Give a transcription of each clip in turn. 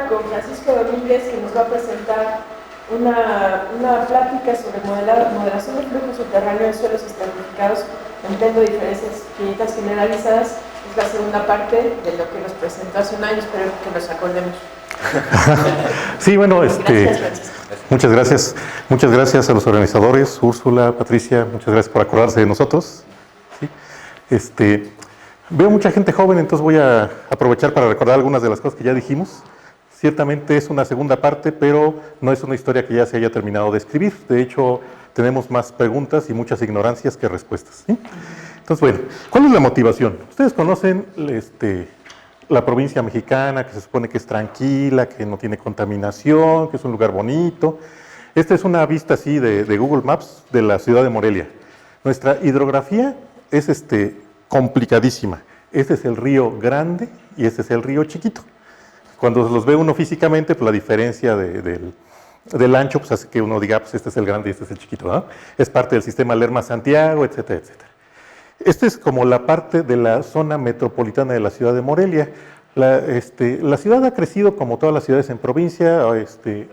con Francisco Domínguez, que nos va a presentar una plática sobre modelación de flujo subterráneo de suelos estratificados, conteniendo diferencias finitas generalizadas. Es la segunda parte de lo que nos presentó hace un año, espero que nos acordemos. Sí, bueno, Gracias. Muchas gracias a los organizadores, Úrsula, Patricia, muchas gracias por acordarse de nosotros. ¿Sí? Veo mucha gente joven, entonces voy a aprovechar para recordar algunas de las cosas que ya dijimos. Ciertamente es una segunda parte, pero no es una historia que ya se haya terminado de escribir. De hecho, tenemos más preguntas y muchas ignorancias que respuestas. ¿Sí? Entonces, bueno, ¿cuál es la motivación? Ustedes conocen la provincia mexicana, que se supone que es tranquila, que no tiene contaminación, que es un lugar bonito. Esta es una vista así de Google Maps de la ciudad de Morelia. Nuestra hidrografía es complicadísima. Este es el río Grande y este es el río Chiquito. Cuando los ve uno físicamente, pues la diferencia del ancho pues hace que uno diga, pues este es el Grande y este es el Chiquito, ¿no? Es parte del sistema Lerma-Santiago, etcétera, etcétera. Esta es como la parte de la zona metropolitana de la ciudad de Morelia. La ciudad ha crecido como todas las ciudades en provincia.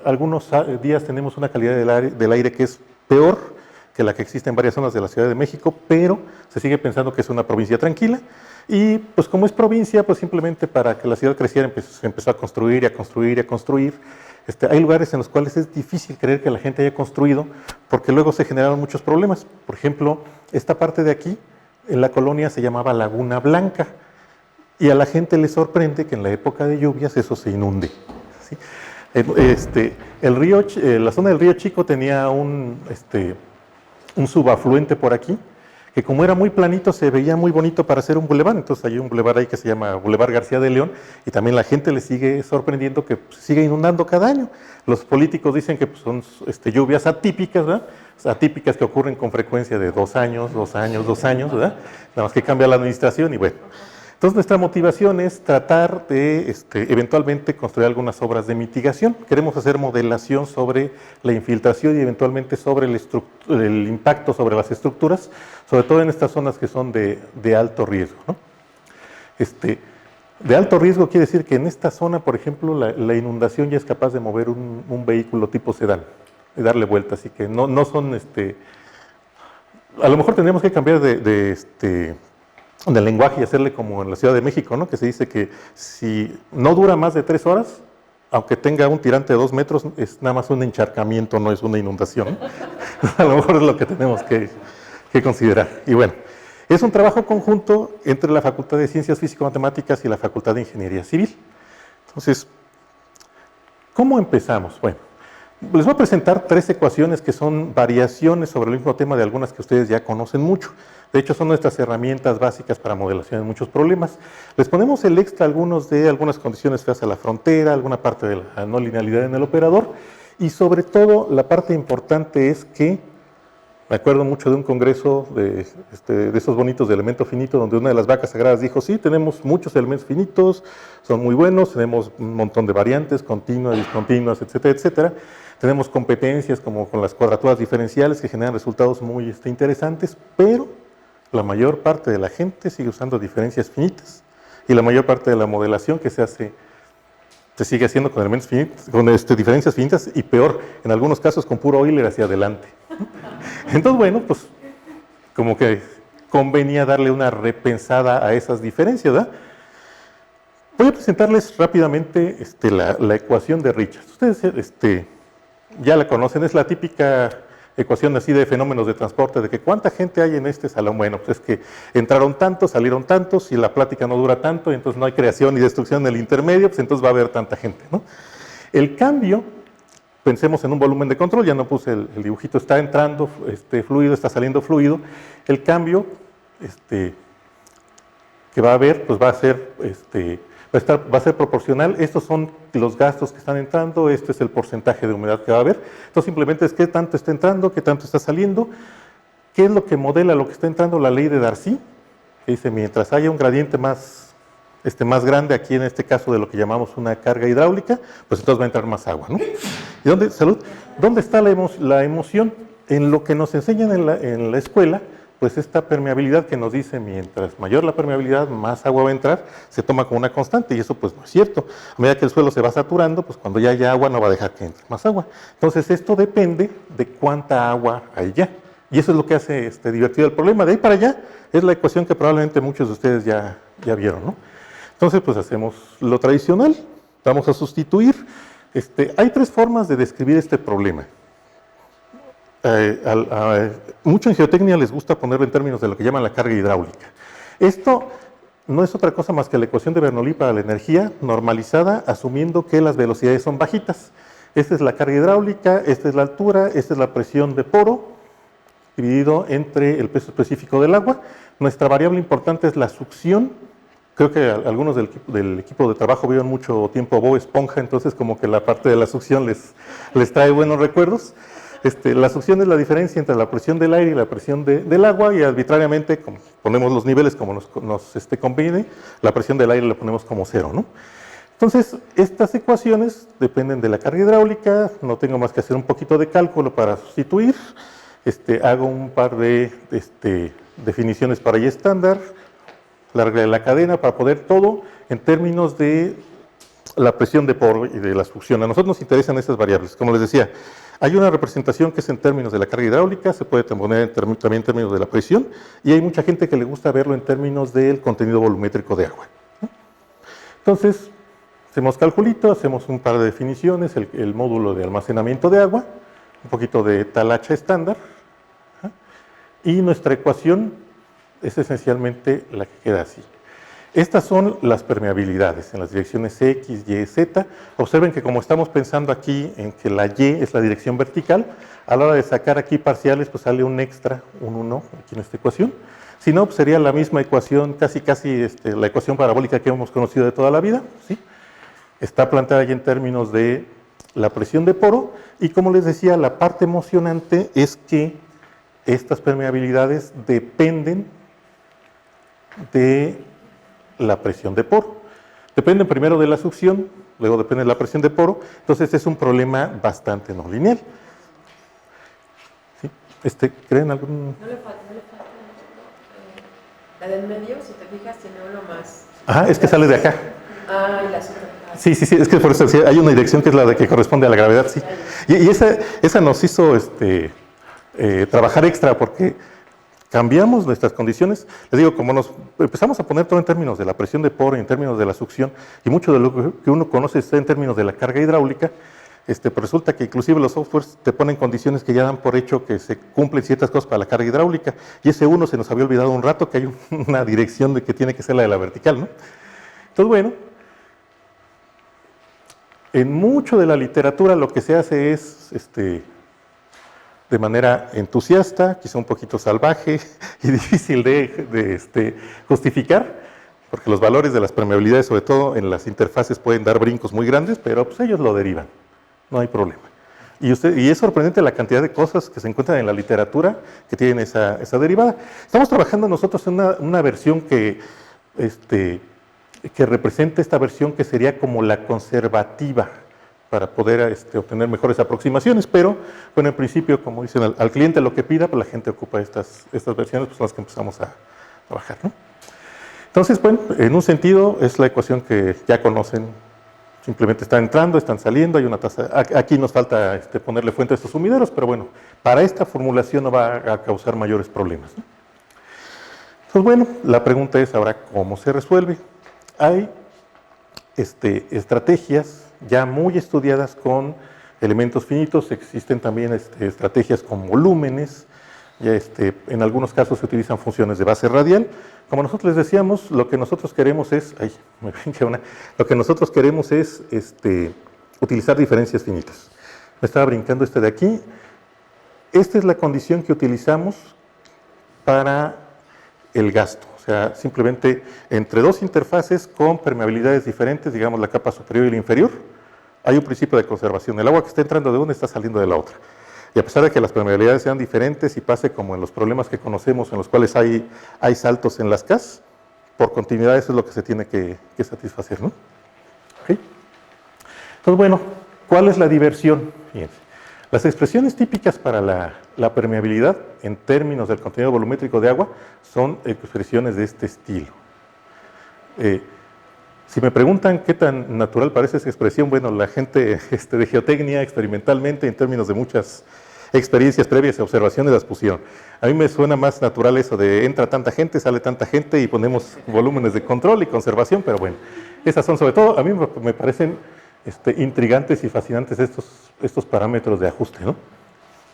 Algunos días tenemos una calidad del aire que es peor que la que existe en varias zonas de la Ciudad de México, pero se sigue pensando que es una provincia tranquila. Y pues como es provincia, pues simplemente para que la ciudad creciera se empezó a construir y a construir y a construir. Hay lugares en los cuales es difícil creer que la gente haya construido, porque luego se generaron muchos problemas. Por ejemplo, esta parte de aquí, en la colonia se llamaba Laguna Blanca, y a la gente le sorprende que en la época de lluvias eso se inunde. ¿Sí? La zona del río Chico tenía un subafluente por aquí, que como era muy planito se veía muy bonito para hacer un bulevar. Entonces hay un bulevar ahí que se llama Bulevar García de León, y también la gente le sigue sorprendiendo que sigue inundando cada año. Los políticos dicen que pues, son lluvias atípicas, ¿verdad? Atípicas que ocurren con frecuencia de 2 años, 2 años, 2 años, ¿verdad? Nada más que cambia la administración y bueno. Entonces nuestra motivación es tratar de eventualmente construir algunas obras de mitigación. Queremos hacer modelación sobre la infiltración y eventualmente sobre el impacto sobre las estructuras, sobre todo en estas zonas que son de alto riesgo, ¿no? De alto riesgo quiere decir que en esta zona, por ejemplo, la inundación ya es capaz de mover un vehículo tipo sedán y darle vuelta, así que no son, a lo mejor tendríamos que cambiar del lenguaje y hacerle como en la Ciudad de México, ¿no? Que se dice que si no dura más de 3 horas, aunque tenga un tirante de 2 metros, es nada más un encharcamiento, no es una inundación. A lo mejor es lo que tenemos que considerar. Y bueno, es un trabajo conjunto entre la Facultad de Ciencias Físico-Matemáticas y la Facultad de Ingeniería Civil. Entonces, ¿cómo empezamos? Bueno, les voy a presentar 3 ecuaciones que son variaciones sobre el mismo tema de algunas que ustedes ya conocen mucho. De hecho, son nuestras herramientas básicas para modelación de muchos problemas. Les ponemos el extra algunas condiciones feas a la frontera, alguna parte de la no linealidad en el operador, y sobre todo la parte importante es que, me acuerdo mucho de un congreso de esos bonitos de elemento finito, donde una de las vacas sagradas dijo, sí, tenemos muchos elementos finitos, son muy buenos, tenemos un montón de variantes, continuas, discontinuas, etcétera, etcétera. Tenemos competencias como con las cuadraturas diferenciales que generan resultados muy interesantes, pero la mayor parte de la gente sigue usando diferencias finitas y la mayor parte de la modelación que se sigue haciendo con elementos finitos, con diferencias finitas y peor, en algunos casos con puro Euler hacia adelante. Entonces, bueno, pues como que convenía darle una repensada a esas diferencias, ¿verdad? Voy a presentarles rápidamente la ecuación de Richards. Ustedes ya la conocen, es la típica ecuación así de fenómenos de transporte, de que cuánta gente hay en este salón. Bueno, pues es que entraron tantos, salieron tantos, y la plática no dura tanto, y entonces no hay creación ni destrucción en el intermedio, pues entonces va a haber tanta gente, ¿no? El cambio, pensemos en un volumen de control, ya no puse el dibujito, está entrando fluido, está saliendo fluido. El cambio que va a haber, pues va a ser proporcional. Estos son los gastos que están entrando, este es el porcentaje de humedad que va a haber. Entonces simplemente es qué tanto está entrando, qué tanto está saliendo, qué es lo que modela lo que está entrando, la ley de Darcy, que dice mientras haya un gradiente más grande, aquí en este caso de lo que llamamos una carga hidráulica, pues entonces va a entrar más agua, ¿no? ¿Y dónde está la emoción? En lo que nos enseñan en la escuela, pues esta permeabilidad que nos dice mientras mayor la permeabilidad, más agua va a entrar, se toma como una constante y eso pues no es cierto. A medida que el suelo se va saturando, pues cuando ya haya agua no va a dejar que entre más agua. Entonces esto depende de cuánta agua hay ya. Y eso es lo que hace divertido el problema. De ahí para allá es la ecuación que probablemente muchos de ustedes ya vieron, ¿no? Entonces pues hacemos lo tradicional, vamos a sustituir. Hay tres formas de describir este problema. Mucho en geotecnia les gusta ponerlo en términos de lo que llaman la carga hidráulica. Esto no es otra cosa más que la ecuación de Bernoulli para la energía normalizada, asumiendo que las velocidades son bajitas. Esta es la carga hidráulica, esta es la altura, esta es la presión de poro, dividido entre el peso específico del agua. Nuestra variable importante es la succión. Creo que algunos del equipo de trabajo vieron mucho tiempo Bob Esponja, entonces como que la parte de la succión les trae buenos recuerdos. La succión es la diferencia entre la presión del aire y la presión del agua, y arbitrariamente ponemos los niveles como nos conviene. La presión del aire la ponemos como 0, ¿no? Entonces, estas ecuaciones dependen de la carga hidráulica. No tengo más que hacer un poquito de cálculo para sustituir. Hago un par de definiciones para Y estándar, la regla de la cadena, para poder todo en términos de la presión de poro y de la succión. A nosotros nos interesan estas variables. Como les decía, hay una representación que es en términos de la carga hidráulica, se puede poner también en términos de la presión, y hay mucha gente que le gusta verlo en términos del contenido volumétrico de agua. Entonces, hacemos calculito, hacemos un par de definiciones, el módulo de almacenamiento de agua, un poquito de talacha estándar, y nuestra ecuación es esencialmente la que queda así. Estas son las permeabilidades en las direcciones X, Y, Z. Observen que como estamos pensando aquí en que la Y es la dirección vertical, a la hora de sacar aquí parciales, pues sale un extra, un 1 aquí en esta ecuación. Si no, pues sería la misma ecuación, casi la ecuación parabólica que hemos conocido de toda la vida, ¿sí? Está planteada aquí en términos de la presión de poro, y como les decía, la parte emocionante es que estas permeabilidades dependen de la presión de poro. Dependen primero de la succión, luego depende de la presión de poro, entonces es un problema bastante no lineal. ¿Sí? ¿Creen algún...? No le falta. La del medio, si te fijas, tiene uno más. Ah, es que sale de acá. Ah, y la otra. Sí, es que por eso sí, hay una dirección que es la de que corresponde a la gravedad, sí. Y esa nos hizo trabajar extra porque cambiamos nuestras condiciones. Les digo, como nos empezamos a poner todo en términos de la presión de poro y en términos de la succión, y mucho de lo que uno conoce está en términos de la carga hidráulica, pues resulta que inclusive los softwares te ponen condiciones que ya dan por hecho que se cumplen ciertas cosas para la carga hidráulica, y ese uno se nos había olvidado un rato que hay una dirección de que tiene que ser la de la vertical, ¿no? Entonces, bueno, en mucho de la literatura lo que se hace es, de manera entusiasta, quizá un poquito salvaje y difícil de justificar, porque los valores de las permeabilidades, sobre todo en las interfaces, pueden dar brincos muy grandes, pero pues ellos lo derivan, no hay problema. Y es sorprendente la cantidad de cosas que se encuentran en la literatura que tienen esa derivada. Estamos trabajando nosotros en una versión que represente esta versión que sería como la conservativa, para poder obtener mejores aproximaciones, pero bueno, en principio, como dicen, al cliente lo que pida, pues la gente ocupa estas versiones, pues son las que empezamos a trabajar, ¿no? Entonces, bueno, en un sentido es la ecuación que ya conocen, simplemente están entrando, están saliendo, hay una tasa, aquí nos falta ponerle fuente a estos sumideros, pero bueno, para esta formulación no va a causar mayores problemas, ¿no? Entonces, bueno, la pregunta es ahora, ¿cómo se resuelve? Hay estrategias ya muy estudiadas con elementos finitos, existen también estrategias con volúmenes, ya en algunos casos se utilizan funciones de base radial. Como nosotros les decíamos, lo que nosotros queremos es, utilizar diferencias finitas. Me estaba brincando de aquí. Esta es la condición que utilizamos para el gasto. O sea, simplemente entre dos interfaces con permeabilidades diferentes, digamos la capa superior y la inferior, hay un principio de conservación. El agua que está entrando de una está saliendo de la otra. Y a pesar de que las permeabilidades sean diferentes y pase como en los problemas que conocemos, en los cuales hay saltos en las CAS, por continuidad eso es lo que se tiene que satisfacer, ¿no? ¿Okay? Entonces, bueno, ¿cuál es la diversión? Fíjense. Las expresiones típicas para la permeabilidad en términos del contenido volumétrico de agua son expresiones de este estilo. Si me preguntan qué tan natural parece esa expresión, bueno, la gente de geotecnia experimentalmente, en términos de muchas experiencias previas y observaciones, las pusieron. A mí me suena más natural eso de entra tanta gente, sale tanta gente y ponemos volúmenes de control y conservación, pero bueno, esas son sobre todo, a mí me parecen intrigantes y fascinantes estos parámetros de ajuste, ¿no?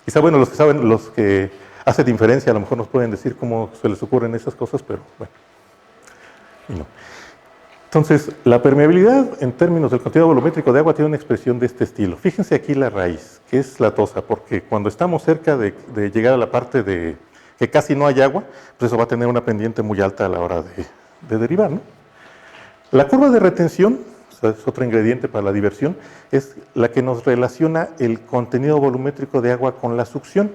Quizá, bueno, los que saben, los que hacen diferencia, a lo mejor nos pueden decir cómo se les ocurren esas cosas, pero bueno, y no. Entonces, la permeabilidad en términos del contenido volumétrico de agua tiene una expresión de este estilo. Fíjense aquí la raíz, que es la tosa, porque cuando estamos cerca de llegar a la parte de que casi no hay agua, pues eso va a tener una pendiente muy alta a la hora de derivar, ¿no? La curva de retención, o sea, es otro ingrediente para la diversión, es la que nos relaciona el contenido volumétrico de agua con la succión.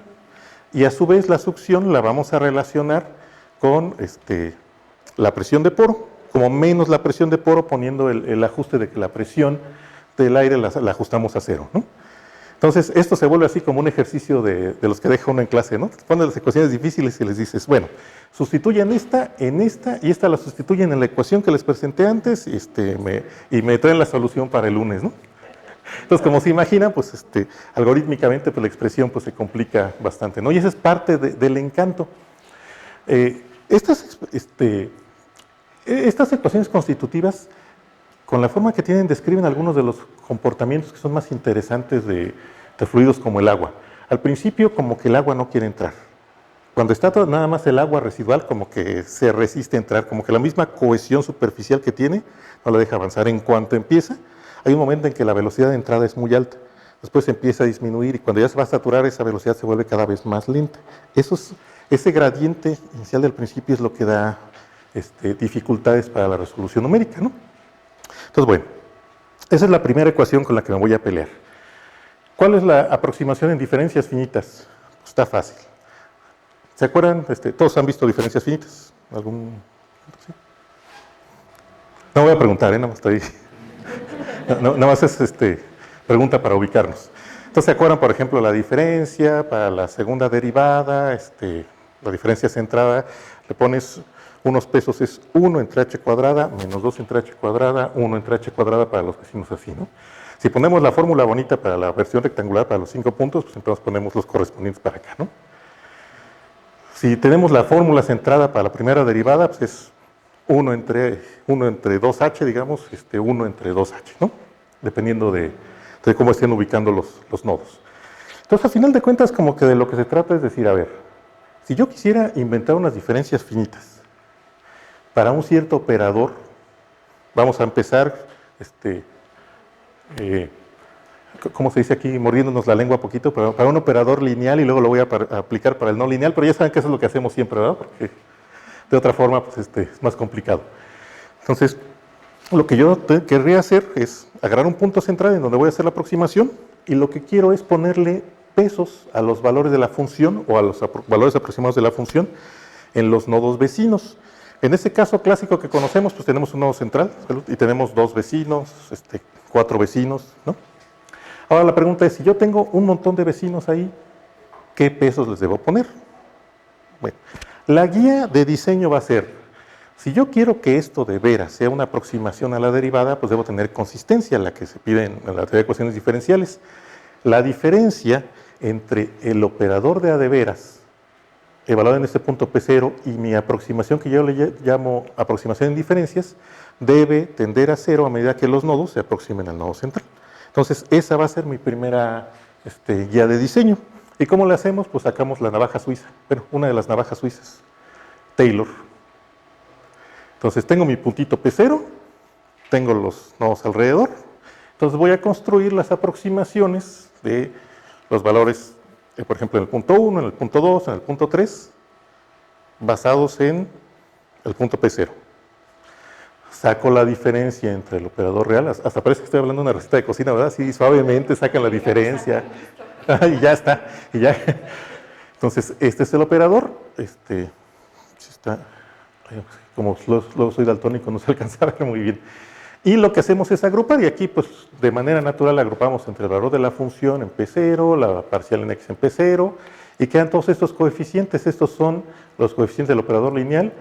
Y a su vez la succión la vamos a relacionar con la presión de poro, como menos la presión de poro, poniendo el ajuste de que la presión del aire la ajustamos a cero, ¿no? Entonces, esto se vuelve así como un ejercicio de los que deja uno en clase, ¿no? Ponen las ecuaciones difíciles y les dices, bueno, sustituyen esta en esta y esta la sustituyen en la ecuación que les presenté antes y me traen la solución para el lunes, ¿no? Entonces, como se imaginan, pues algorítmicamente pues, la expresión pues, se complica bastante, ¿no? Y esa es parte del encanto. Estas ecuaciones constitutivas, con la forma que tienen, describen algunos de los comportamientos que son más interesantes de fluidos como el agua. Al principio, como que el agua no quiere entrar. Cuando está nada más el agua residual, como que se resiste a entrar, como que la misma cohesión superficial que tiene no la deja avanzar. En cuanto empieza, hay un momento en que la velocidad de entrada es muy alta. Después empieza a disminuir y cuando ya se va a saturar, esa velocidad se vuelve cada vez más lenta. Ese gradiente inicial del principio es lo que da dificultades para la resolución numérica, ¿no? Entonces, bueno, esa es la primera ecuación con la que me voy a pelear. ¿Cuál es la aproximación en diferencias finitas? Está fácil. ¿Se acuerdan? ¿Todos han visto diferencias finitas? ¿Algún? ¿Sí? No voy a preguntar, nada más estoy... nada más es pregunta para ubicarnos. Entonces, ¿se acuerdan, por ejemplo, la diferencia para la segunda derivada? La diferencia centrada, le pones unos pesos, es 1 entre h cuadrada menos 2 entre h cuadrada, 1 entre h cuadrada para los vecinos así, ¿no? Si ponemos la fórmula bonita para la versión rectangular para los 5 puntos, pues entonces ponemos los correspondientes para acá, ¿no? Si tenemos la fórmula centrada para la primera derivada, pues es 1 entre 2h, digamos, 1 entre 2h, ¿no? Dependiendo de cómo estén ubicando los nodos. Entonces, al final de cuentas, como que de lo que se trata es decir, a ver, si yo quisiera inventar unas diferencias finitas para un cierto operador, vamos a empezar, ¿cómo se dice aquí? Mordiéndonos la lengua poquito, pero para un operador lineal y luego lo voy a aplicar para el no lineal, pero ya saben que eso es lo que hacemos siempre, ¿verdad? Porque de otra forma, pues es más complicado. Entonces, lo que yo querría hacer es agarrar un punto central en donde voy a hacer la aproximación y lo que quiero es ponerle pesos a los valores de la función o a los valores aproximados de la función en los nodos vecinos. En este caso clásico que conocemos, pues tenemos un nodo central y tenemos 2 vecinos, 4 vecinos, ¿no? Ahora la pregunta es, si yo tengo un montón de vecinos ahí, ¿qué pesos les debo poner? Bueno, la guía de diseño va a ser, si yo quiero que esto de veras sea una aproximación a la derivada, pues debo tener consistencia, la que se pide en la teoría de ecuaciones diferenciales. La diferencia entre el operador de a de veras evaluado en este punto P0 y mi aproximación que yo le llamo aproximación en diferencias debe tender a 0 a medida que los nodos se aproximen al nodo central. Entonces esa va a ser mi primera guía de diseño. ¿Y cómo le hacemos? Pues sacamos la navaja suiza, bueno, una de las navajas suizas, Taylor. Entonces tengo mi puntito P0, tengo los nodos alrededor, entonces voy a construir las aproximaciones de los valores, por ejemplo, en el punto 1, en el punto 2, en el punto 3, basados en el punto P0. Saco la diferencia entre el operador real, hasta parece que estoy hablando de una receta de cocina, ¿verdad? Sí, suavemente sacan la diferencia. Y ya está. Y ya. Entonces, este es el operador. Como luego soy daltónico, no se alcanza a ver muy bien. Y lo que hacemos es agrupar, y aquí pues de manera natural agrupamos entre el valor de la función en P0, la parcial en X en P0, y quedan todos estos coeficientes. Estos son los coeficientes del operador lineal.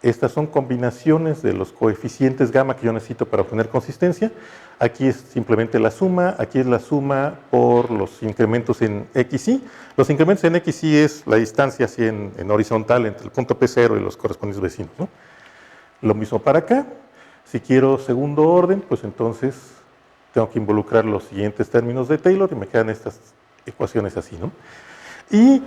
Estas son combinaciones de los coeficientes gamma que yo necesito para obtener consistencia. Aquí es simplemente la suma, aquí es la suma por los incrementos en XY. Los incrementos en XY es la distancia así en horizontal entre el punto P0 y los correspondientes vecinos, ¿no? Lo mismo para acá. Si quiero segundo orden, pues entonces tengo que involucrar los siguientes términos de Taylor y me quedan estas ecuaciones así, ¿no? Y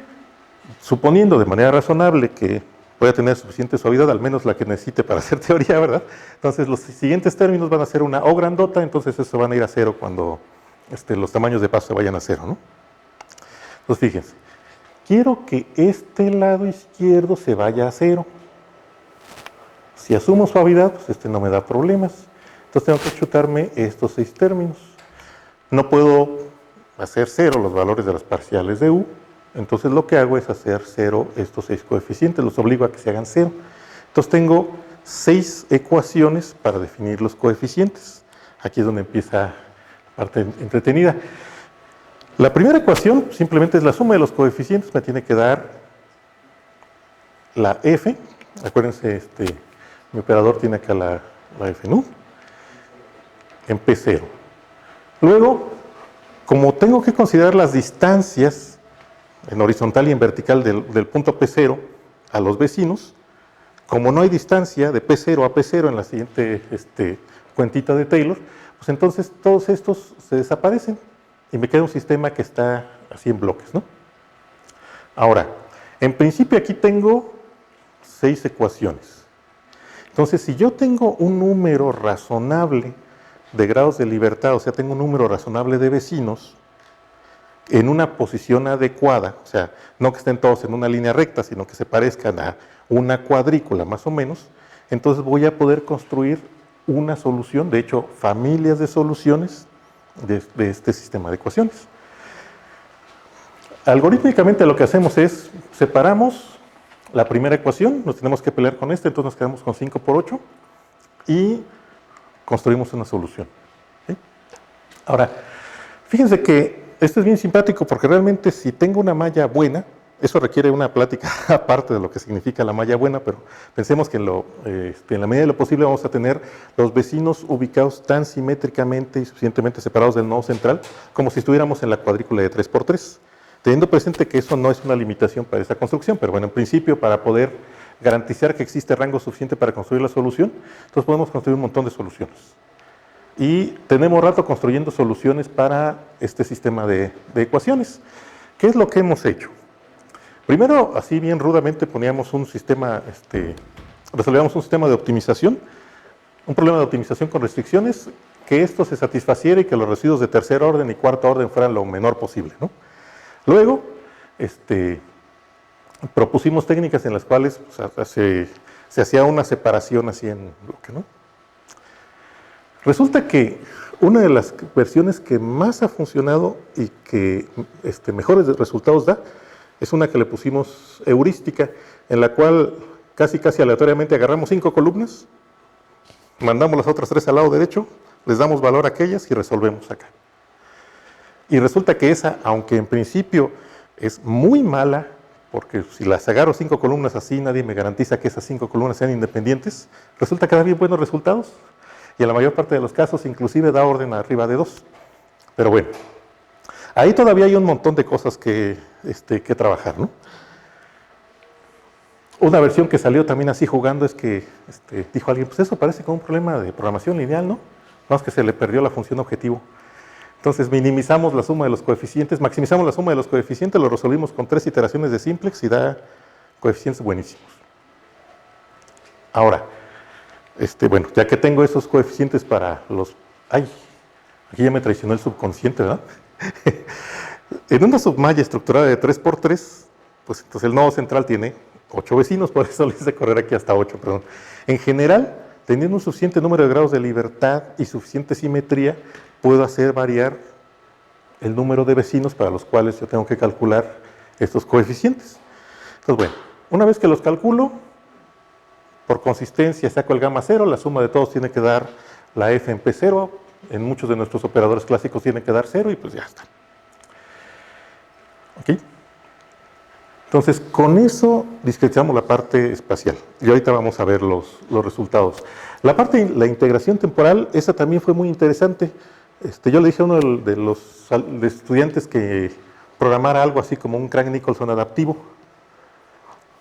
suponiendo de manera razonable que voy a tener suficiente suavidad, al menos la que necesite para hacer teoría, ¿verdad? Entonces los siguientes términos van a ser una O grandota, entonces eso van a ir a cero cuando los tamaños de paso se vayan a cero, ¿no? Entonces fíjense, quiero que este lado izquierdo se vaya a cero. Si asumo suavidad, pues no me da problemas. Entonces tengo que chutarme estos 6 términos. No puedo hacer cero los valores de las parciales de U. Entonces lo que hago es hacer cero estos 6 coeficientes, los obligo a que se hagan cero. Entonces tengo 6 ecuaciones para definir los coeficientes. Aquí es donde empieza la parte entretenida. La primera ecuación simplemente es la suma de los coeficientes, me tiene que dar la F. Acuérdense, mi operador tiene acá la F, ¿no? En P0. Luego, como tengo que considerar las distancias en horizontal y en vertical del punto P0 a los vecinos, como no hay distancia de P0 a P0 en la siguiente cuentita de Taylor, pues entonces todos estos se desaparecen y me queda un sistema que está así en bloques, ¿no? Ahora, en principio aquí tengo 6 ecuaciones. Entonces, si yo tengo un número razonable de grados de libertad, o sea, tengo un número razonable de vecinos, en una posición adecuada, o sea, no que estén todos en una línea recta, sino que se parezcan a una cuadrícula más o menos, entonces voy a poder construir una solución, de hecho, familias de soluciones de este sistema de ecuaciones. Algorítmicamente lo que hacemos es, separamos la primera ecuación, nos tenemos que pelear con esta, entonces nos quedamos con 5 por 8 y construimos una solución. ¿Sí? Ahora, fíjense que esto es bien simpático porque realmente si tengo una malla buena, eso requiere una plática aparte de lo que significa la malla buena, pero pensemos que en la medida de lo posible vamos a tener los vecinos ubicados tan simétricamente y suficientemente separados del nodo central como si estuviéramos en la cuadrícula de 3×3. Teniendo presente que eso no es una limitación para esta construcción, pero bueno, en principio para poder garantizar que existe rango suficiente para construir la solución, entonces podemos construir un montón de soluciones. Y tenemos rato construyendo soluciones para este sistema de ecuaciones. ¿Qué es lo que hemos hecho? Primero, así bien rudamente poníamos un sistema, resolvíamos un sistema de optimización, un problema de optimización con restricciones, que esto se satisfaciera y que los residuos de tercer orden y cuarto orden fueran lo menor posible, ¿no? Luego, propusimos técnicas en las cuales se hacía una separación así en bloque, ¿no? Resulta que una de las versiones que más ha funcionado y que mejores resultados da es una que le pusimos heurística, en la cual casi aleatoriamente agarramos 5 columnas, mandamos las otras 3 al lado derecho, les damos valor a aquellas y resolvemos acá. Y resulta que esa, aunque en principio es muy mala, porque si las agarro 5 columnas así, nadie me garantiza que esas 5 columnas sean independientes, resulta que da bien buenos resultados. Y en la mayor parte de los casos, inclusive da orden arriba de 2. Pero bueno, ahí todavía hay un montón de cosas que trabajar, ¿no? Una versión que salió también así jugando es que dijo alguien, pues eso parece como un problema de programación lineal, ¿no? No es que se le perdió la función objetivo. Entonces minimizamos la suma de los coeficientes, maximizamos la suma de los coeficientes, lo resolvimos con 3 iteraciones de simplex y da coeficientes buenísimos. Ahora, bueno, ya que tengo esos coeficientes para los... ¡Ay! Aquí ya me traicionó el subconsciente, ¿verdad? En una submalla estructurada de 3×3, pues entonces el nodo central tiene 8 vecinos, por eso le hice correr aquí hasta 8, perdón. En general, teniendo un suficiente número de grados de libertad y suficiente simetría, puedo hacer variar el número de vecinos para los cuales yo tengo que calcular estos coeficientes. Entonces, bueno, una vez que los calculo, por consistencia saco el gamma 0, la suma de todos tiene que dar la f en P0, en muchos de nuestros operadores clásicos tienen que dar 0 y pues ya está. ¿Ok? Entonces, con eso discretizamos la parte espacial. Y ahorita vamos a ver los resultados. La integración temporal, esa también fue muy interesante. Yo le dije a uno de los estudiantes que programara algo así como un Crank-Nicholson adaptivo.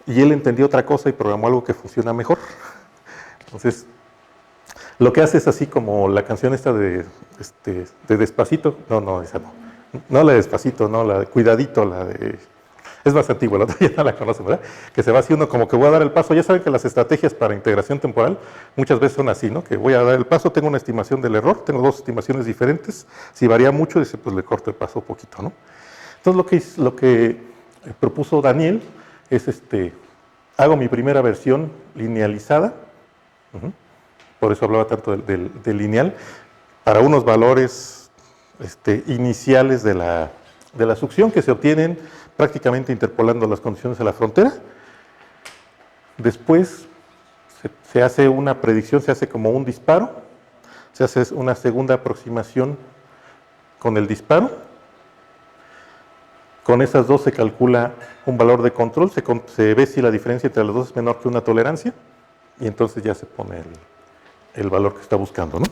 Y él entendió otra cosa y programó algo que funciona mejor. Entonces, lo que hace es así como la canción esta de Despacito. No, esa no. No la de Despacito, no, la de Cuidadito, la de... Es más antigua, la otra ya no la conocen, ¿verdad? Que se va haciendo como que voy a dar el paso. Ya saben que las estrategias para integración temporal muchas veces son así, ¿no? Que voy a dar el paso, tengo una estimación del error, tengo dos estimaciones diferentes. Si varía mucho, dice, pues le corto el paso un poquito, ¿no? Entonces lo que propuso Daniel es, hago mi primera versión linealizada, por eso hablaba tanto del lineal, para unos valores iniciales de la succión que se obtienen prácticamente interpolando las condiciones a la frontera. Después se hace una predicción, se hace como un disparo, se hace una segunda aproximación con el disparo. Con esas dos se calcula un valor de control, se ve si la diferencia entre las dos es menor que una tolerancia, y entonces ya se pone el valor que está buscando, ¿no?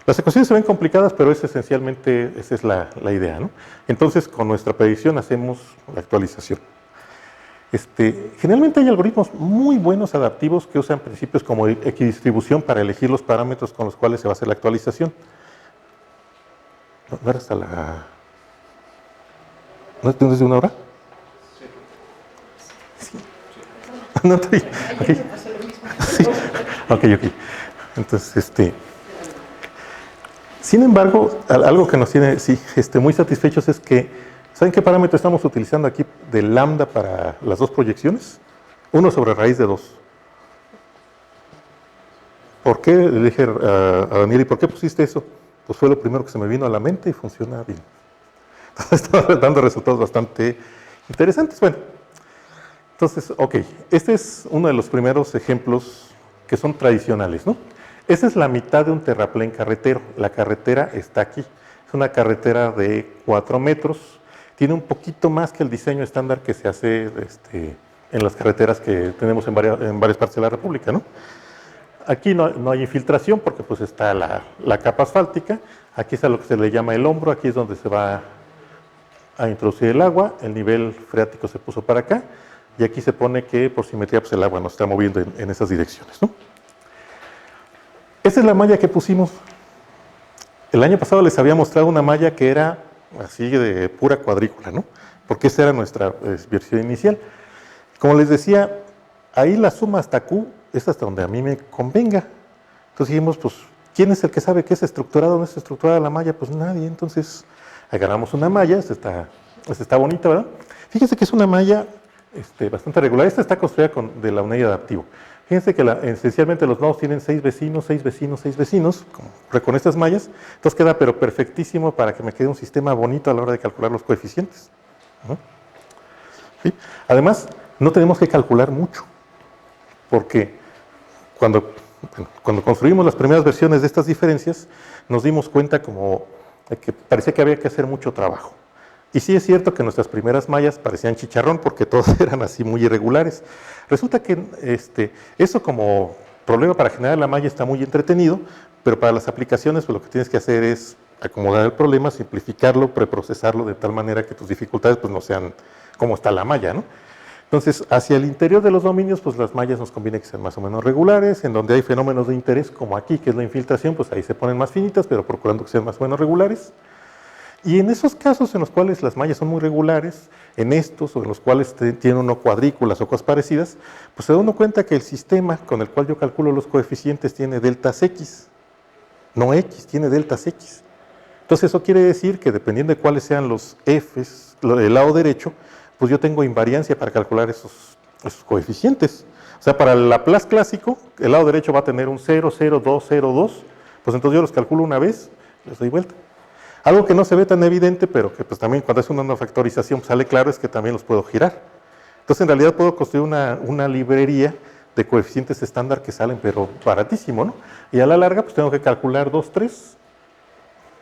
Las ecuaciones se ven complicadas, pero esencialmente esa es la idea, ¿no? Entonces, con nuestra predicción hacemos la actualización. Generalmente hay algoritmos muy buenos adaptivos que usan principios como equidistribución para elegir los parámetros con los cuales se va a hacer la actualización. ¿No era hasta la...? ¿No entiendes de una hora? Sí. No, estoy... Okay. Sí. Ok. Entonces, sin embargo, algo que nos tiene muy satisfechos es que, ¿saben qué parámetro estamos utilizando aquí de lambda para las dos proyecciones? 1 sobre raíz de 2. ¿Por qué? Le dije a Daniel, ¿y por qué pusiste eso? Pues fue lo primero que se me vino a la mente y funciona bien. Entonces, está dando resultados bastante interesantes. Bueno, entonces, ok, este es uno de los primeros ejemplos que son tradicionales, ¿no? Esa es la mitad de un terraplén carretero. La carretera está aquí. Es una carretera de 4 metros. Tiene un poquito más que el diseño estándar que se hace en las carreteras que tenemos en varias partes de la República, ¿no? Aquí no hay infiltración porque pues está la capa asfáltica. Aquí está lo que se le llama el hombro. Aquí es donde se va a introducir el agua. El nivel freático se puso para acá. Y aquí se pone que por simetría pues el agua nos está moviendo en esas direcciones, ¿no? Esa es la malla que pusimos. El año pasado les había mostrado una malla que era así de pura cuadrícula, ¿no? Porque esa era nuestra versión inicial. Como les decía, ahí la suma hasta Q es hasta donde a mí me convenga. Entonces dijimos, pues, ¿quién es el que sabe qué es estructurada o no es estructurada la malla? Pues nadie. Entonces agarramos una malla, esta está bonita, ¿verdad? Fíjense que es una malla bastante regular. Esta está construida de la unidad adaptivo. Fíjense que esencialmente los nodos tienen 6 vecinos, 6 vecinos, 6 vecinos, con estas mallas. Entonces queda pero perfectísimo para que me quede un sistema bonito a la hora de calcular los coeficientes. ¿Sí? Además, no tenemos que calcular mucho, porque cuando construimos las primeras versiones de estas diferencias, nos dimos cuenta como que parecía que había que hacer mucho trabajo. Y sí es cierto que nuestras primeras mallas parecían chicharrón porque todas eran así muy irregulares. Resulta que eso como problema para generar la malla está muy entretenido, pero para las aplicaciones pues, lo que tienes que hacer es acomodar el problema, simplificarlo, preprocesarlo de tal manera que tus dificultades pues, no sean como está la malla, ¿no? Entonces, hacia el interior de los dominios, pues las mallas nos conviene que sean más o menos regulares. En donde hay fenómenos de interés, como aquí, que es la infiltración, pues ahí se ponen más finitas, pero procurando que sean más o menos regulares. Y en esos casos en los cuales las mallas son muy regulares, en estos o en los cuales tienen uno cuadrículas o cosas parecidas, pues se da uno cuenta que el sistema con el cual yo calculo los coeficientes tiene deltas X, no X, tiene deltas X. Entonces eso quiere decir que dependiendo de cuáles sean los Fs del lado derecho, pues yo tengo invariancia para calcular esos coeficientes. O sea, para el Laplace clásico, el lado derecho va a tener un 0, 0, 2, 0, 2, pues entonces yo los calculo una vez, les doy vuelta. Algo que no se ve tan evidente, pero que pues también cuando es una factorización sale claro, es que también los puedo girar. Entonces en realidad puedo construir una librería de coeficientes estándar que salen, pero baratísimo, ¿no? Y a la larga, pues tengo que calcular 2, 3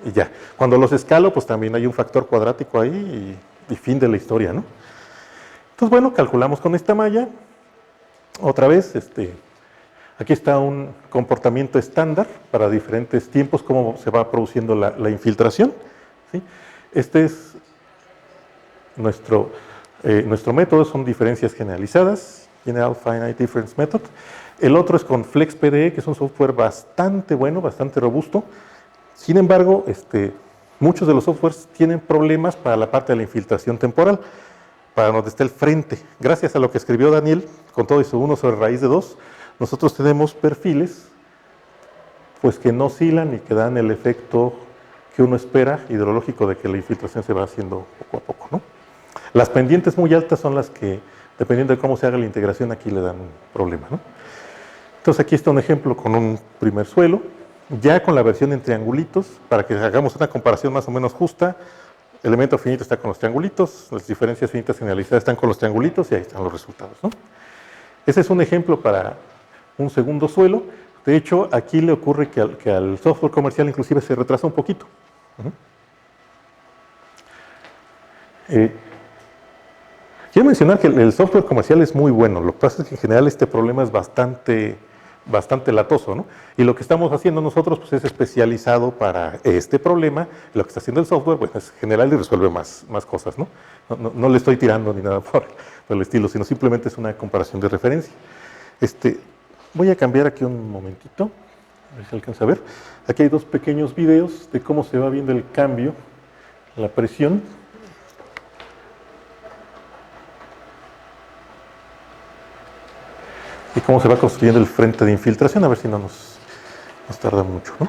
y ya. Cuando los escalo, pues también hay un factor cuadrático ahí y fin de la historia, ¿no? Entonces, bueno, calculamos con esta malla. Otra vez, aquí está un comportamiento estándar para diferentes tiempos, cómo se va produciendo la infiltración, ¿sí? Este es nuestro método, son diferencias generalizadas, General Finite Difference Method. El otro es con FlexPDE, que es un software bastante bueno, bastante robusto. Sin embargo, muchos de los softwares tienen problemas para la parte de la infiltración temporal, para donde está el frente. Gracias a lo que escribió Daniel, con todo eso 1 sobre raíz de 2, nosotros tenemos perfiles pues, que no oscilan y que dan el efecto que uno espera, hidrológico, de que la infiltración se va haciendo poco a poco, ¿no? Las pendientes muy altas son las que, dependiendo de cómo se haga la integración, aquí le dan un problema, ¿no? Entonces aquí está un ejemplo con un primer suelo, ya con la versión en triangulitos, para que hagamos una comparación más o menos justa. El elemento finito está con los triangulitos, las diferencias finitas generalizadas están con los triangulitos y ahí están los resultados, ¿no? Ese es un ejemplo para un segundo suelo. De hecho, aquí le ocurre que al software comercial inclusive se retrasa un poquito. Quiero mencionar que el software comercial es muy bueno. Lo que pasa es que en general este problema es bastante latoso, ¿no? Y lo que estamos haciendo nosotros pues, es especializado para este problema. Lo que está haciendo el software bueno, es general y resuelve más cosas, ¿no? No le estoy tirando ni nada por el estilo, sino simplemente es una comparación de referencia. Voy a cambiar aquí un momentito, a ver si alcanza a ver. Aquí hay dos pequeños videos de cómo se va viendo el cambio, la presión. Y cómo se va construyendo el frente de infiltración, a ver si no nos tarda mucho, ¿no?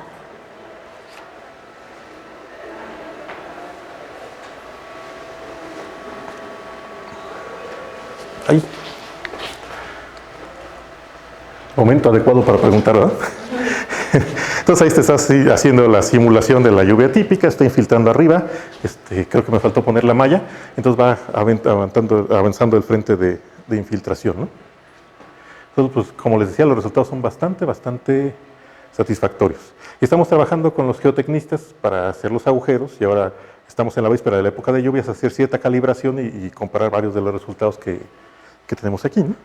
Ahí. Momento adecuado para preguntar, ¿verdad? Entonces ahí te estás haciendo la simulación de la lluvia típica, está infiltrando arriba, creo que me faltó poner la malla, entonces va avanzando el frente de infiltración, ¿no? Entonces, pues, como les decía, los resultados son bastante satisfactorios. Y estamos trabajando con los geotecnistas para hacer los agujeros y ahora estamos en la víspera de la época de lluvias, hacer cierta calibración y comparar varios de los resultados que tenemos aquí, ¿no?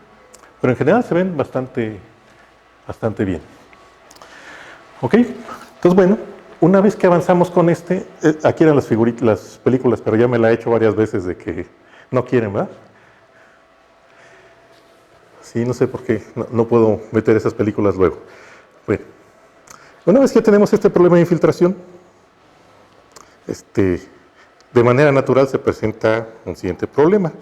Pero en general se ven bastante bien. Ok, entonces bueno, una vez que avanzamos con aquí eran las películas, pero ya me la he hecho varias veces de que no quieren, ¿verdad? Sí, no sé por qué, no puedo meter esas películas luego. Bueno, una vez que tenemos este problema de infiltración, de manera natural se presenta un siguiente problema.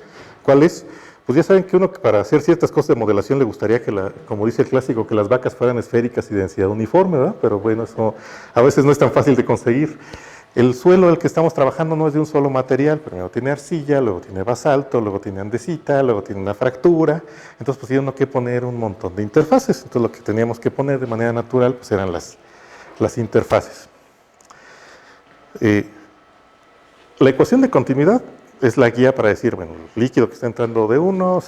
¿Cuál es? Pues ya saben que uno para hacer ciertas cosas de modelación le gustaría que, como dice el clásico, que las vacas fueran esféricas y de densidad uniforme, ¿verdad? Pero bueno, eso a veces no es tan fácil de conseguir. El suelo del que estamos trabajando no es de un solo material, primero tiene arcilla, luego tiene basalto, luego tiene andesita, luego tiene una fractura, entonces pues tiene que poner un montón de interfaces, entonces lo que teníamos que poner de manera natural pues eran las interfaces. La ecuación de continuidad es la guía para decir, bueno, el líquido que está entrando de uno,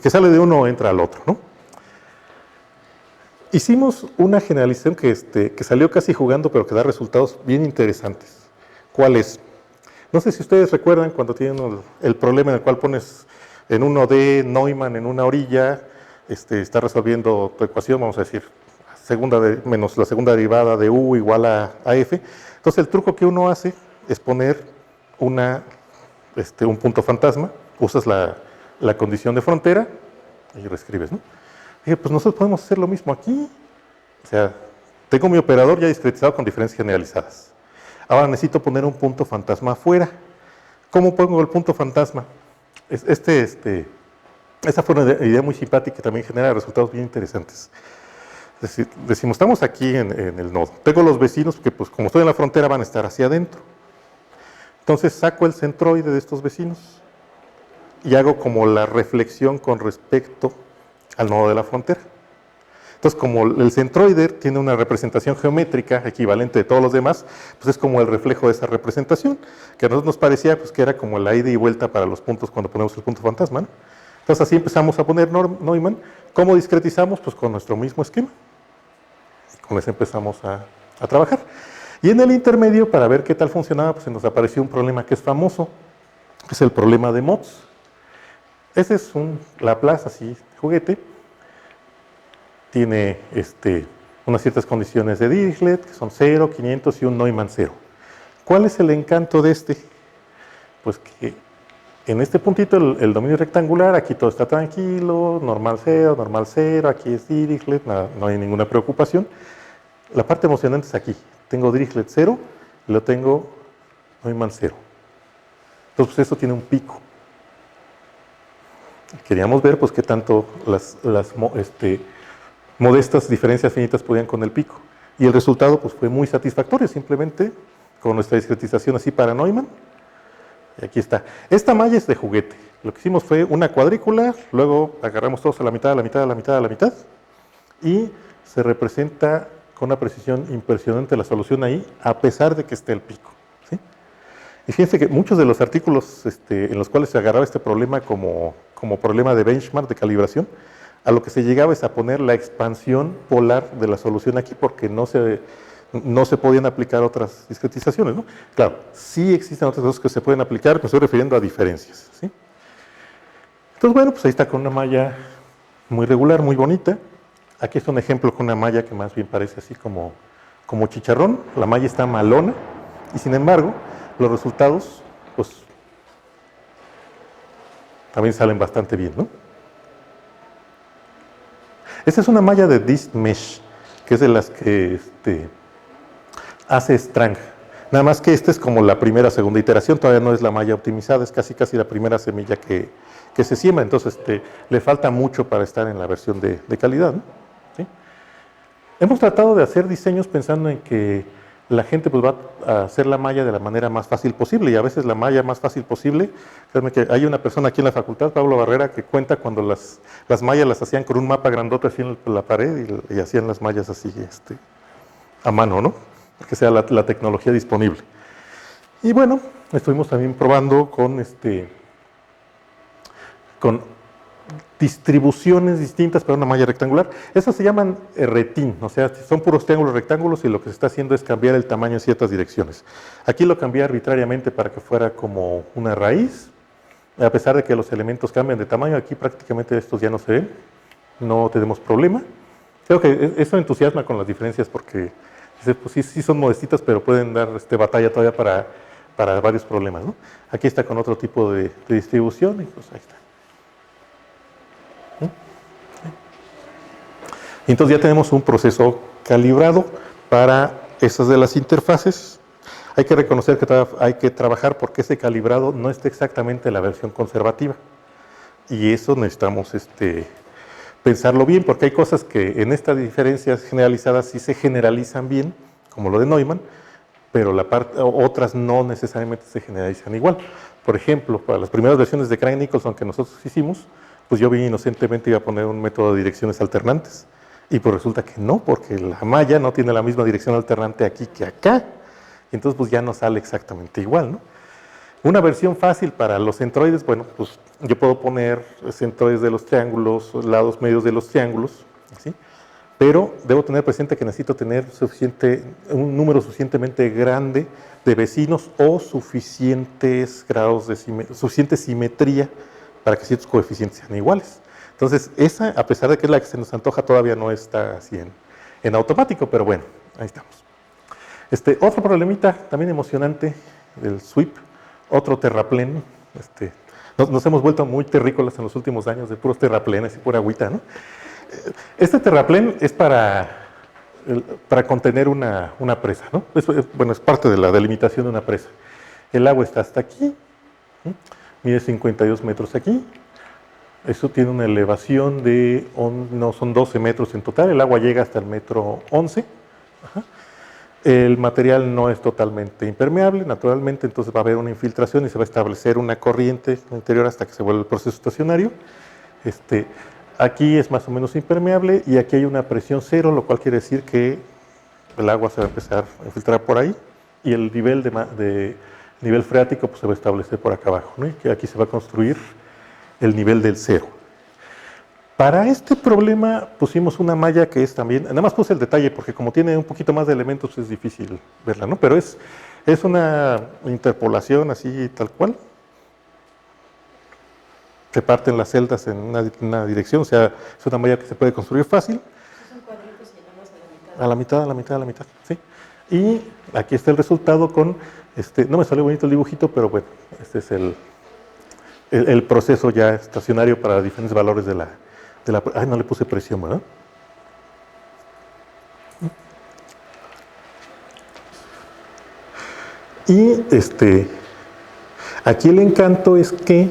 que sale de uno entra al otro, ¿no? Hicimos una generalización que salió casi jugando, pero que da resultados bien interesantes. ¿Cuál es? No sé si ustedes recuerdan cuando tienen el problema en el cual pones en 1D Neumann en una orilla, está resolviendo tu ecuación, vamos a decir, menos la segunda derivada de U igual a F. Entonces el truco que uno hace es poner un punto fantasma, usas la condición de frontera y reescribes, ¿no? Dije, pues nosotros podemos hacer lo mismo aquí. O sea, tengo mi operador ya discretizado con diferencias generalizadas. Ahora necesito poner un punto fantasma afuera. ¿Cómo pongo el punto fantasma? Esa fue una idea muy simpática que también genera resultados bien interesantes. Es decir, decimos, estamos aquí en el nodo. Tengo los vecinos que, pues, como estoy en la frontera, van a estar hacia adentro. Entonces saco el centroide de estos vecinos y hago como la reflexión con respecto al nodo de la frontera. Entonces, como el centroide tiene una representación geométrica equivalente de todos los demás, pues es como el reflejo de esa representación, que a nosotros nos parecía pues, que era como la ida y vuelta para los puntos cuando ponemos el punto fantasma, ¿no? Entonces así empezamos a poner Neumann. ¿Cómo discretizamos? Pues con nuestro mismo esquema. Y con eso empezamos a trabajar. Y en el intermedio, para ver qué tal funcionaba, pues se nos apareció un problema que es famoso, que es el problema de Motz. Ese es un Laplace así, juguete. Tiene unas ciertas condiciones de Dirichlet, que son 0, 500 y un Neumann 0. ¿Cuál es el encanto de este? Pues que en este puntito el dominio rectangular, aquí todo está tranquilo, normal 0, aquí es Dirichlet, no hay ninguna preocupación. La parte emocionante es aquí. Tengo Dirichlet 0 y lo tengo Neumann 0. Entonces pues, eso tiene un pico. Queríamos ver pues qué tanto las modestas diferencias finitas podían con el pico. Y el resultado pues fue muy satisfactorio, simplemente con nuestra discretización así para Neumann. Y aquí está. Esta malla es de juguete. Lo que hicimos fue una cuadrícula, luego agarramos todos a la mitad, a la mitad, a la mitad, a la mitad, y se representa con una precisión impresionante la solución ahí, a pesar de que esté el pico. ¿Sí? Y fíjense que muchos de los artículos en los cuales se agarraba este problema como problema de benchmark, de calibración, a lo que se llegaba es a poner la expansión polar de la solución aquí, porque no se podían aplicar otras discretizaciones, ¿no? Claro, sí existen otras cosas que se pueden aplicar, me estoy refiriendo a diferencias, ¿sí? Entonces, bueno, pues ahí está con una malla muy regular, muy bonita. Aquí es un ejemplo con una malla que más bien parece así como chicharrón. La malla está malona y sin embargo, los resultados, pues, también salen bastante bien, ¿no? Esta es una malla de Disk Mesh, que es de las que hace Strang. Nada más que esta es como la primera, segunda iteración, todavía no es la malla optimizada, es casi la primera semilla que se siembra, entonces le falta mucho para estar en la versión de calidad, ¿no? ¿Sí? Hemos tratado de hacer diseños pensando en que la gente pues, va a hacer la malla de la manera más fácil posible, y a veces la malla más fácil posible, créanme que hay una persona aquí en la facultad, Pablo Barrera, que cuenta cuando las mallas las hacían con un mapa grandote así en la pared y hacían las mallas así a mano, ¿no? Que sea la tecnología disponible. Y bueno, estuvimos también probando con distribuciones distintas para una malla rectangular. Esas se llaman retín, o sea, son puros triángulos rectángulos y lo que se está haciendo es cambiar el tamaño en ciertas direcciones. Aquí lo cambié arbitrariamente para que fuera como una raíz, a pesar de que los elementos cambian de tamaño, aquí prácticamente estos ya no se ven, no tenemos problema. Creo que eso entusiasma con las diferencias porque pues sí son modestitas, pero pueden dar batalla todavía para varios problemas, ¿no? Aquí está con otro tipo de distribución y pues ahí está. Y entonces ya tenemos un proceso calibrado para esas de las interfaces. Hay que reconocer que hay que trabajar porque ese calibrado no está exactamente en la versión conservativa. Y eso necesitamos pensarlo bien, porque hay cosas que en estas diferencias generalizadas sí se generalizan bien, como lo de Neumann, pero otras no necesariamente se generalizan igual. Por ejemplo, para las primeras versiones de Crank-Nicolson que nosotros hicimos, pues yo bien inocentemente iba a poner un método de direcciones alternantes. Y pues resulta que no, porque la malla no tiene la misma dirección alternante aquí que acá. Y entonces pues ya no sale exactamente igual, ¿no? Una versión fácil para los centroides, bueno, pues yo puedo poner centroides de los triángulos, lados medios de los triángulos, ¿sí? Pero debo tener presente que necesito tener un número suficientemente grande de vecinos o suficientes grados suficiente simetría para que ciertos coeficientes sean iguales. Entonces, esa, a pesar de que es la que se nos antoja, todavía no está así en automático, pero bueno, ahí estamos. Otro problemita también emocionante del sweep, otro terraplén. Nos hemos vuelto muy terrícolas en los últimos años de puros terraplenes y pura agüita, ¿no? Este terraplén es para contener una presa, ¿no? Bueno, es parte de la delimitación de una presa. El agua está hasta aquí, ¿sí? Mide 52 metros aquí. Eso tiene una elevación son 12 metros en total, el agua llega hasta el metro 11. Ajá. El material no es totalmente impermeable, naturalmente, entonces va a haber una infiltración y se va a establecer una corriente en el interior hasta que se vuelva el proceso estacionario. Aquí es más o menos impermeable y aquí hay una presión cero, lo cual quiere decir que el agua se va a empezar a infiltrar por ahí y el nivel freático pues, se va a establecer por acá abajo, ¿no? Y que aquí se va a construir el nivel del cero. Para este problema pusimos una malla que es también, nada más puse el detalle porque como tiene un poquito más de elementos es difícil verla, ¿no? Pero es una interpolación así tal cual. Se parten las celdas en una dirección, o sea, es una malla que se puede construir fácil. Son cuadritos y nada más a la mitad. A la mitad, sí. Y aquí está el resultado con, no me salió bonito el dibujito, pero bueno, este es el proceso ya estacionario para diferentes valores de la... Ay, no le puse presión, ¿verdad? Y aquí el encanto es que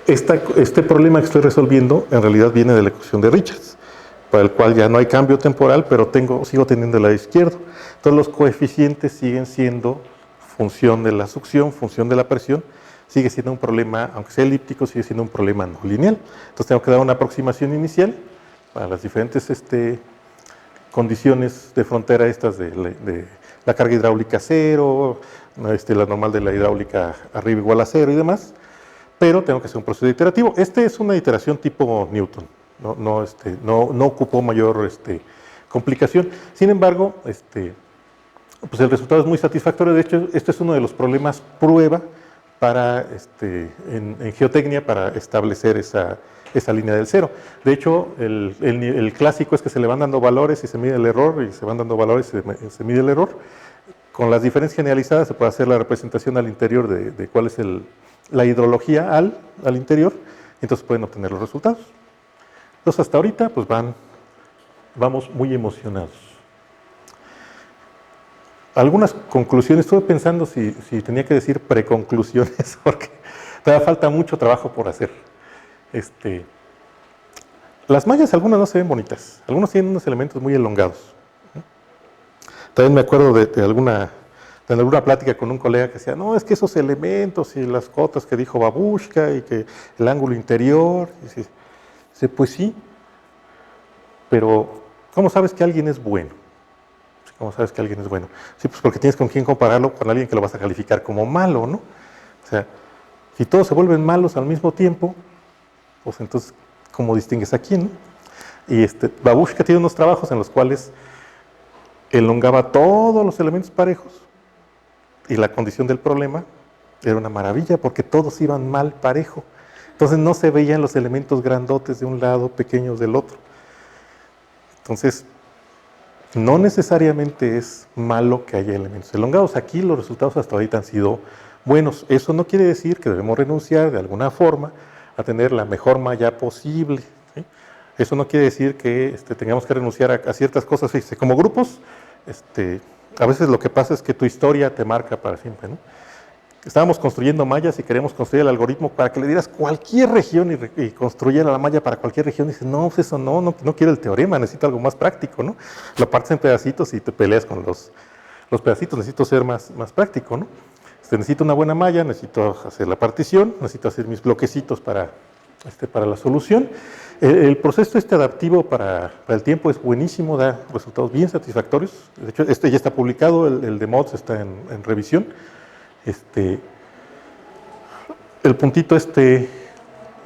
este problema que estoy resolviendo en realidad viene de la ecuación de Richards, para el cual ya no hay cambio temporal, pero sigo teniendo el lado izquierdo. Entonces los coeficientes siguen siendo función de la succión, función de la presión, sigue siendo un problema, aunque sea elíptico, sigue siendo un problema no lineal. Entonces tengo que dar una aproximación inicial para las diferentes condiciones de frontera estas de la carga hidráulica cero, la normal de la hidráulica arriba igual a cero y demás, pero tengo que hacer un proceso iterativo. Es una iteración tipo Newton, no ocupó mayor complicación. Sin embargo, pues el resultado es muy satisfactorio. De hecho, este es uno de los problemas prueba para, en geotecnia para establecer esa línea del cero. De hecho, el clásico es que se le van dando valores y se mide el error, y se van dando valores y se mide el error. Con las diferencias generalizadas se puede hacer la representación al interior de cuál es la hidrología al interior, y entonces pueden obtener los resultados. Entonces, hasta ahorita, pues vamos muy emocionados. Algunas conclusiones, estuve pensando si tenía que decir preconclusiones, porque todavía falta mucho trabajo por hacer. Las mallas, algunas no se ven bonitas, algunos tienen unos elementos muy elongados. También me acuerdo de alguna plática con un colega que decía, no, es que esos elementos y las cotas que dijo Babushka y que el ángulo interior, dice, pues sí, pero ¿cómo sabes que alguien es bueno? ¿Cómo sabes que alguien es bueno? Sí, pues porque tienes con quién compararlo con alguien que lo vas a calificar como malo, ¿no? O sea, si todos se vuelven malos al mismo tiempo, pues entonces, ¿cómo distingues a quién? Y Babushka tiene unos trabajos en los cuales elongaba todos los elementos parejos y la condición del problema era una maravilla porque todos iban mal parejo. Entonces no se veían los elementos grandotes de un lado, pequeños del otro. Entonces, no necesariamente es malo que haya elementos elongados. Aquí los resultados hasta ahorita han sido buenos. Eso no quiere decir que debemos renunciar de alguna forma a tener la mejor malla posible, ¿sí? Eso no quiere decir que tengamos que renunciar a ciertas cosas. Fíjese, como grupos, a veces lo que pasa es que tu historia te marca para siempre, ¿no? Estábamos construyendo mallas y queremos construir el algoritmo para que le dieras cualquier región y construyera la malla para cualquier región. Y dices, no, pues eso no quiero el teorema, necesito algo más práctico, ¿no? Lo partes en pedacitos y te peleas con los pedacitos, necesito ser más práctico, ¿no? Necesito una buena malla, necesito hacer la partición, necesito hacer mis bloquecitos para la solución. El proceso adaptivo para el tiempo es buenísimo, da resultados bien satisfactorios. De hecho, ya está publicado, el de mods está en revisión. El puntito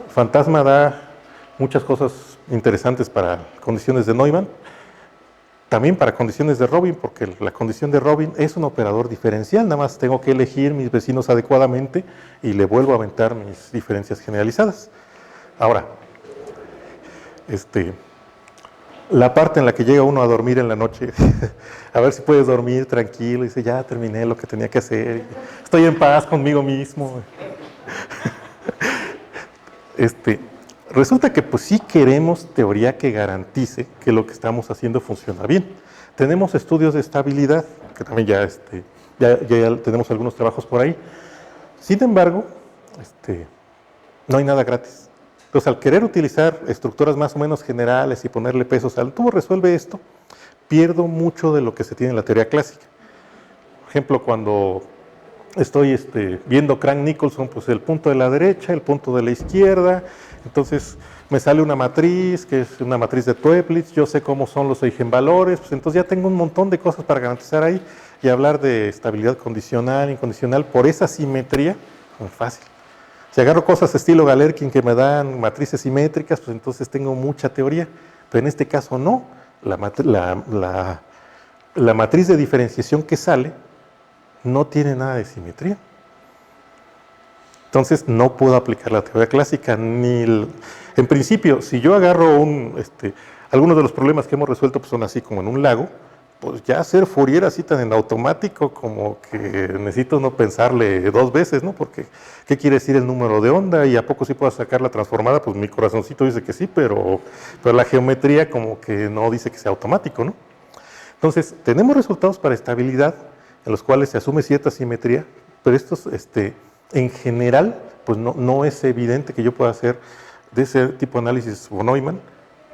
fantasma da muchas cosas interesantes para condiciones de Neumann, también para condiciones de Robin, porque la condición de Robin es un operador diferencial, nada más tengo que elegir mis vecinos adecuadamente y le vuelvo a aventar mis diferencias generalizadas. Ahora, la parte en la que llega uno a dormir en la noche, a ver si puedes dormir tranquilo, y dice, ya terminé lo que tenía que hacer, estoy en paz conmigo mismo. Resulta que pues sí queremos teoría que garantice que lo que estamos haciendo funciona bien. Tenemos estudios de estabilidad, que también ya tenemos algunos trabajos por ahí. Sin embargo, no hay nada gratis. Entonces, al querer utilizar estructuras más o menos generales y ponerle pesos al tubo resuelve esto, pierdo mucho de lo que se tiene en la teoría clásica. Por ejemplo, cuando estoy viendo Crank-Nicolson, pues el punto de la derecha, el punto de la izquierda, entonces me sale una matriz, que es una matriz de Toeplitz, yo sé cómo son los eigenvalores, pues entonces ya tengo un montón de cosas para garantizar ahí y hablar de estabilidad condicional, incondicional, por esa simetría, muy fácil. Si agarro cosas estilo Galerkin que me dan matrices simétricas, pues entonces tengo mucha teoría, pero en este caso no. La matriz de diferenciación que sale no tiene nada de simetría. Entonces no puedo aplicar la teoría clásica. En principio, si yo agarro algunos de los problemas que hemos resuelto pues son así como en un lago, pues ya hacer Fourier así tan en automático como que necesito no pensarle dos veces, ¿no? Porque ¿qué quiere decir el número de onda? ¿Y a poco sí puedo sacar la transformada? Pues mi corazoncito dice que sí, pero la geometría como que no dice que sea automático, ¿no? Entonces, tenemos resultados para estabilidad en los cuales se asume cierta simetría, pero estos, en general, pues no es evidente que yo pueda hacer de ese tipo de análisis von Neumann,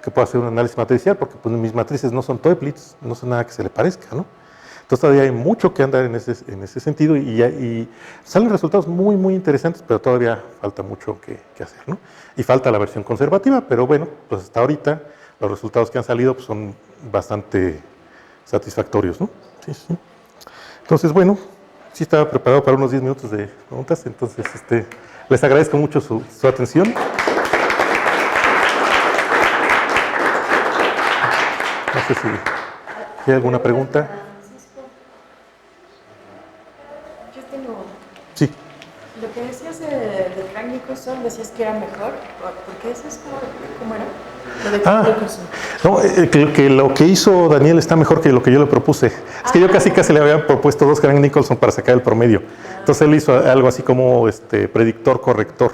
que pueda hacer un análisis matricial, porque pues, mis matrices no son Toeplitz, no son nada que se le parezca, ¿no? Entonces todavía hay mucho que andar en ese sentido y salen resultados muy, muy interesantes, pero todavía falta mucho que hacer, ¿no? Y falta la versión conservativa, pero bueno, pues hasta ahorita los resultados que han salido pues, son bastante satisfactorios, ¿no? Sí, sí. Entonces, bueno, sí estaba preparado para unos 10 minutos de preguntas, entonces les agradezco mucho su atención. No sé si hay alguna pregunta. Yo tengo... Sí. Lo que decías de Frank Nicholson, decías que era mejor, porque eso es como era. Lo de Frank Nicholson. No, que lo que hizo Daniel está mejor que lo que yo le propuse. Es que yo casi le había propuesto 2 Frank Nicholson para sacar el promedio. Entonces él hizo algo así como predictor corrector.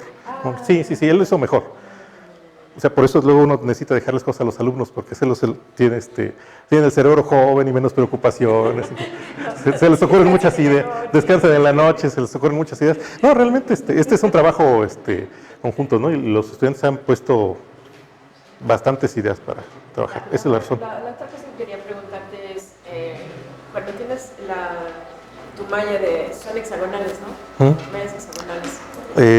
Sí, él lo hizo mejor. O sea, por eso luego uno necesita dejarles cosas a los alumnos, porque tiene el cerebro joven y menos preocupaciones. Se les ocurren muchas ideas. Descansan en la noche, se les ocurren muchas ideas. No, realmente este es un trabajo conjunto, ¿no? Y los estudiantes han puesto bastantes ideas para trabajar. Esa es la razón. La otra cosa que quería preguntarte es, cuando tienes tu malla son hexagonales, ¿no? Mallas hexagonales.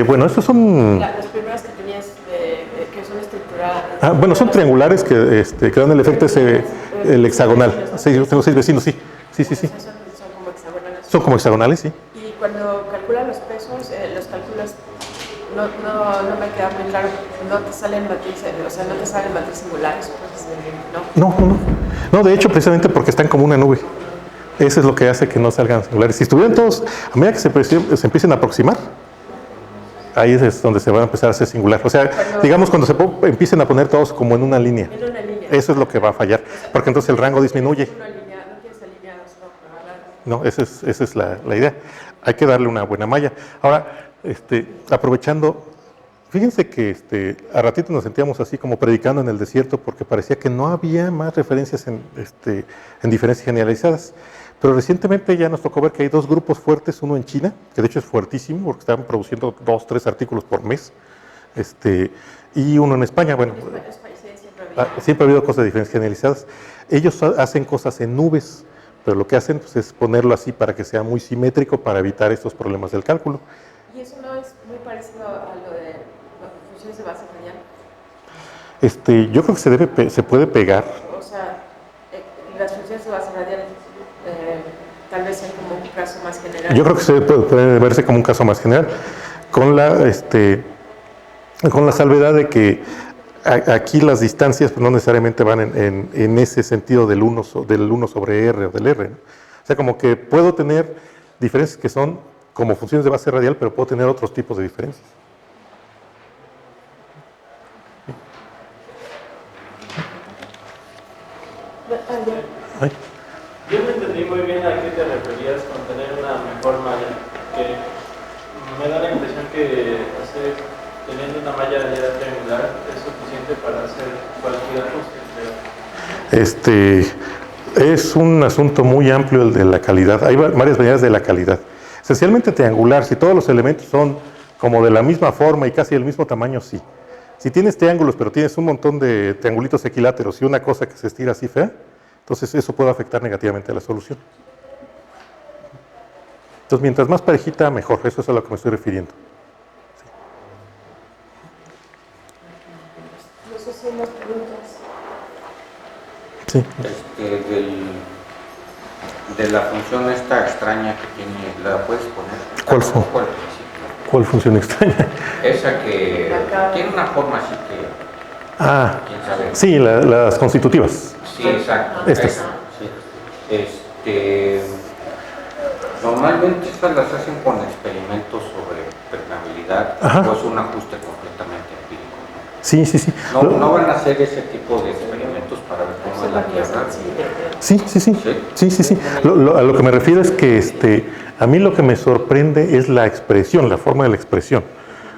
Bueno, estos son... Las primeras que tenías que son estructuradas. Bueno, son triangulares que dan el efecto el hexagonal. Sí, yo tengo 6 vecinos, sí. Sí. Son como hexagonales. Son como hexagonales, sí. Y cuando calculas los pesos, los cálculos no me queda muy claro, no te salen matrices, o sea, no te salen matrices singulares, pues, No, de hecho, precisamente porque están como una nube. Eso es lo que hace que no salgan singulares. Si estuvieran todos, a medida que se empiecen a aproximar, ahí es donde se van a empezar a hacer singular. O sea, digamos cuando empiecen a poner todos como en una línea. Eso es lo que va a fallar, porque entonces el rango disminuye. No, esa es la idea. Hay que darle una buena malla. Ahora, aprovechando, fíjense que a ratito nos sentíamos así como predicando en el desierto porque parecía que no había más referencias en diferencias generalizadas. Pero recientemente ya nos tocó ver que hay 2 grupos fuertes, uno en China, que de hecho es fuertísimo porque están produciendo 2, 3 artículos por mes, y uno en España. Bueno, siempre ha habido cosas de diferencias generalizadas. Ellos hacen cosas en nubes, pero lo que hacen pues, es ponerlo así para que sea muy simétrico para evitar estos problemas del cálculo. ¿Y eso no es muy parecido a lo de las funciones de base radial? Yo creo que se puede pegar. O sea, las funciones de base radial tal vez sean como un caso más general. Yo creo que puede verse como un caso más general, con la salvedad de que aquí las distancias pues, no necesariamente van en ese sentido del 1 sobre R o del R, ¿no? O sea, como que puedo tener diferencias que son como funciones de base radial, pero puedo tener otros tipos de diferencias. Ay. Yo no entendí muy bien a qué te referías con tener una mejor malla, que me da la impresión que teniendo una malla triangular es suficiente para hacer cualquier ajuste. Es un asunto muy amplio el de la calidad. Hay varias medidas de la calidad. Esencialmente triangular, si todos los elementos son como de la misma forma y casi del mismo tamaño, sí. Si tienes triángulos, pero tienes un montón de triangulitos equiláteros y una cosa que se estira así fea, entonces eso puede afectar negativamente a la solución. Entonces, mientras más parejita, mejor. Eso es a lo que me estoy refiriendo. Sí. No sé si hay más preguntas. Sí. De la función esta extraña que tiene, ¿la puedes poner? ¿Cuál fue? ¿Cuál función extraña? Esa que tiene una forma así que... ¿quién sabe? Sí, las constitutivas. Sí, exacto. Estas. Esa, sí. Normalmente estas las hacen con experimentos sobre permeabilidad, o es un ajuste completamente empírico, ¿no? Sí, sí, sí. No van a hacer ese tipo de experimentos para ver cómo es la Tierra. Sí, sí, sí. Sí, sí, sí. A lo que me refiero es que a mí lo que me sorprende es la expresión, la forma de la expresión.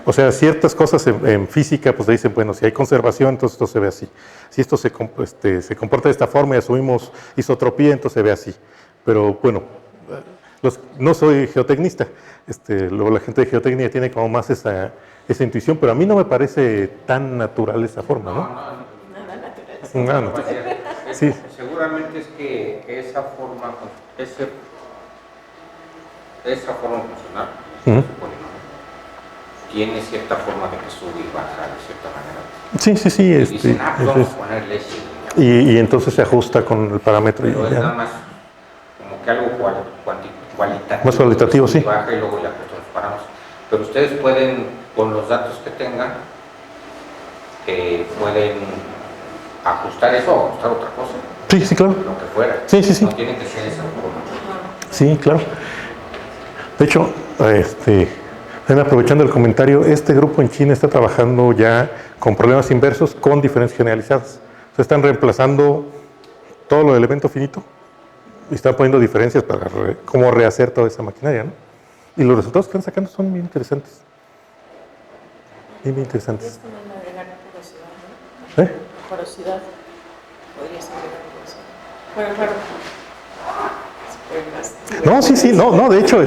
O sea, ciertas cosas en física, pues dicen, bueno, si hay conservación, entonces esto se ve así. Si esto se comporta de esta forma y asumimos isotropía, entonces se ve así. Pero bueno, no soy geotecnista. Luego la gente de geotecnia tiene como más esa intuición, pero a mí no me parece tan natural esa forma, ¿no? Nada natural. Sí. Seguramente es que esa forma funcional, se supone, ¿no? Tiene cierta forma de que sube y baja de cierta manera. Sí, sí, sí. Y dicen, pues vamos a ponerle ese. Y entonces se ajusta con el parámetro. Pero es ya. nada más como que algo cualitativo. Más cualitativo, sube y sí. baja y luego le ajustan los parámetros. Pero ustedes pueden, con los datos que tengan, pueden ajustar eso o ajustar otra cosa. Sí, sí, claro. Lo que fuera. Sí, sí, sí. No tiene que ser esa forma. Sí, claro. De hecho, aprovechando el comentario, este grupo en China está trabajando ya con problemas inversos con diferencias generalizadas. Se están reemplazando todo lo del elemento finito y están poniendo diferencias para cómo rehacer toda esa maquinaria, ¿no? Y los resultados que están sacando son bien interesantes. Bien interesantes. Esto no agregar porosidad, ¿no? Porosidad. Podría ser agregar porosidad. Bueno, claro. No, sí, sí, no, de hecho, a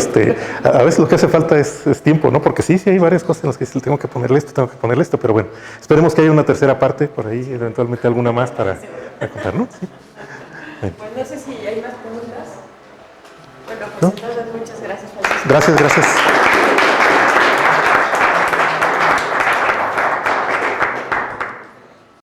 veces lo que hace falta es tiempo, ¿no? Porque sí hay varias cosas en las que tengo que ponerle esto, pero bueno, esperemos que haya una tercera parte por ahí, eventualmente alguna más para contar, ¿no? Sí. Pues no sé si hay más preguntas. Bueno, pues entonces muchas gracias, Francisco. Gracias.